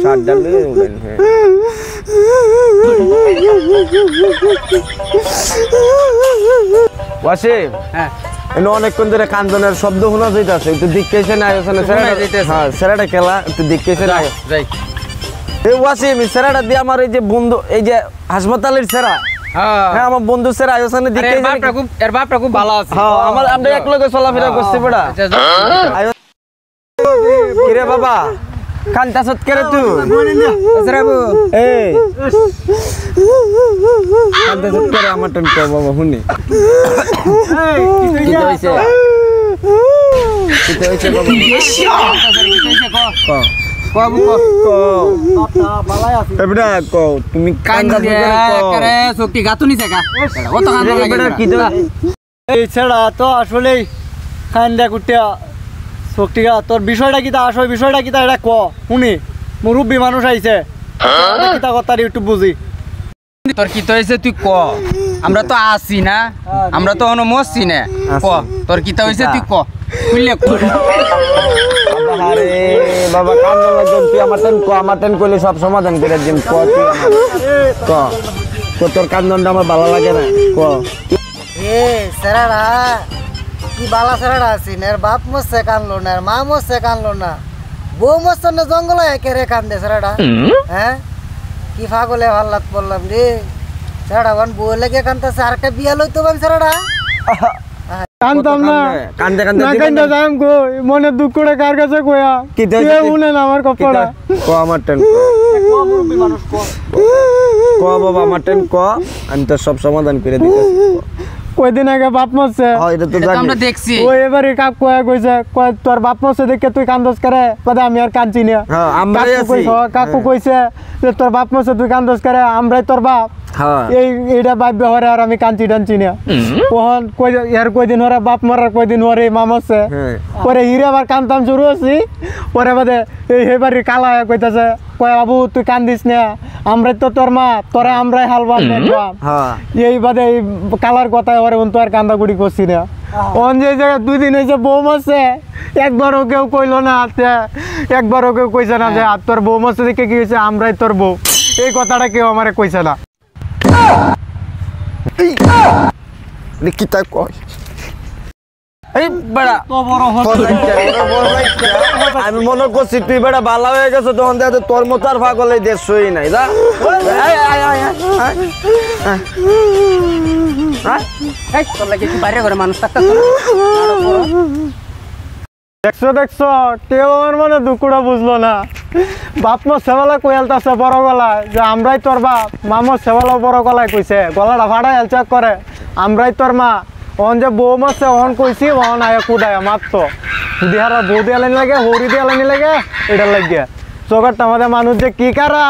shirt ডালে উড়েন হ্যাঁ ওয়াসিম হ্যাঁ এনে অনেকক্ষণ ধরে কান্দনের শব্দ শোনা যাইতাছে একটু দেখতেছে না আয়োজনে হ্যাঁ সেরাটা খেলা একটু দেখতেছে না যাই এই ওয়াসিম সেরাটা দিয়ে আমার এই যে বন্ধু এই যে হাসপাতালের সেরা হ্যাঁ আমার বন্ধু সেরা আয়োজনে দেখতে এর বাপটা খুব ভালো আছে হ্যাঁ আমরা এক লগে চলাফেরা করছি বড়া কিরে বাবা কান্তাছত করে তুই বাবু এই কান্তাছত করে আমার টন কো বাবা শুনি কি হইছে বাবা কবু এবড়া কো তুমি কান্দা করে শক্তি গাতুনি জায়গা কত কান্দা লাগে কি তো এই ছেড়া তো আসলেই কান্দা কুটিয়া শক্তিগা তোর বিষয়টা কিতা আসল বিষয়টা কিতা এটা ক শুনি মুরব্বী মানুষ আইছে কিতা কথা একটু বুঝি তোর কি তো হইছে তুই ক আমরা তো আসি না আমরা তো অন মরছি না ক তোর কি তো হইছে তুই ক খুললে ক আরে বাবা কান্দা লাগন তুই আমার টেন কইলে সব সমাধান করে দিম ক তুই ক তোর কান্দনটা আমার ভালো লাগে না ক এ সেরাড়া কি বালা সেরাড়া আছিস এর বাপ মরছে কানলো না এর মা মরছে কানলো না বউ মরছে না জঙ্গলে একেরে কান্দে সেরাড়া হ্যাঁ কি পাগলে ভাল্লাত বললাম রে সেরাড়া বান বউ লেগে কান্দতেছে আর একটা বিয়া লইতো বান সেরাড়া কান্দতাম না কান্দে কান্দে না কান্দা যাম কো মনে দুঃখ করে কার কাছে কইয়া কি কে উনে না আমার কপড়া ক আমার টেন মুরব্বী মানুষ ক ক বাবা আমার টেন ক আমি তো সব সমাধান করে দিতেছি কয়দিন আগে বাপ মরছে হ্যাঁ এটা তো এটা জানি আমরা দেখছি ওই এবারে কাক কয়া কইছে কয় তোর বাপ মরছে দেখে তুই কান্দস করে কদা আমি আর কাঁদছি না হ্যাঁ আমরাই আছি কাকু কইছে যে তোর বাপ মরছে তুই কান্দস করে আমরাই তোর বাপ হ্যাঁ এইটা বাপ ব্যবহারে আর আমি কাঁদছি টানছি না ওহন কই এর কয়দিন হরে বাপ মরার কয়দিন হরে মা মরছে হ্যাঁ পরে হিরে আবার কান্দতাম শুরু হচ্ছি পরে বাদে এই হেবারি কালা কইতাছে কয় বাবু তুই কান্দিস না আমরাই তো তোর মা তোরা আমরাই হালবাম দেখবাম হ্যাঁ এই বাদে এই কালার কথায় ওরে তো আর কান্দাকুড়ি করছি না অন যে জায়গায় 2 দিন হয়েছে বউ মারছে একবারও কেউ কইলো না একবারও কেউ কইছে না যে আর তোর বউ মারছে দেখে কি হয়েছে আমরাই তোর বউ এই কথাটা কেউ আমারে কইছে না কি তা কয় এই বড়া তো বড় আমি মনে করছি তুই বেটা ভালো হয়ে গেছে তখন দেখে তোর মতো আর পাগল এই দেশ সই নাই যা এই তোর লাগে কি বাইরে করে মানুষ থাকতা দেখছো কেউ আমার মনে দুঃখটা বুঝলো না বাপ মো সেবালা কইয়ালতাছে বড় গলায় যে আমরাই তোর বাপ মামো সেবালা বড় গলায় কইছে গলাটা ফাড়াই চেক করে আমরাই তোর মা অন যে বউ মারছে অন কইছি অন আয়া কুদায় মাত্র যদি হারা বউ দিয়ে লাইন লাগে হরি দিয়ে লাইন লাগে এটা লাগিয়ে চোখের আমাদের মানুষ যে কি কারা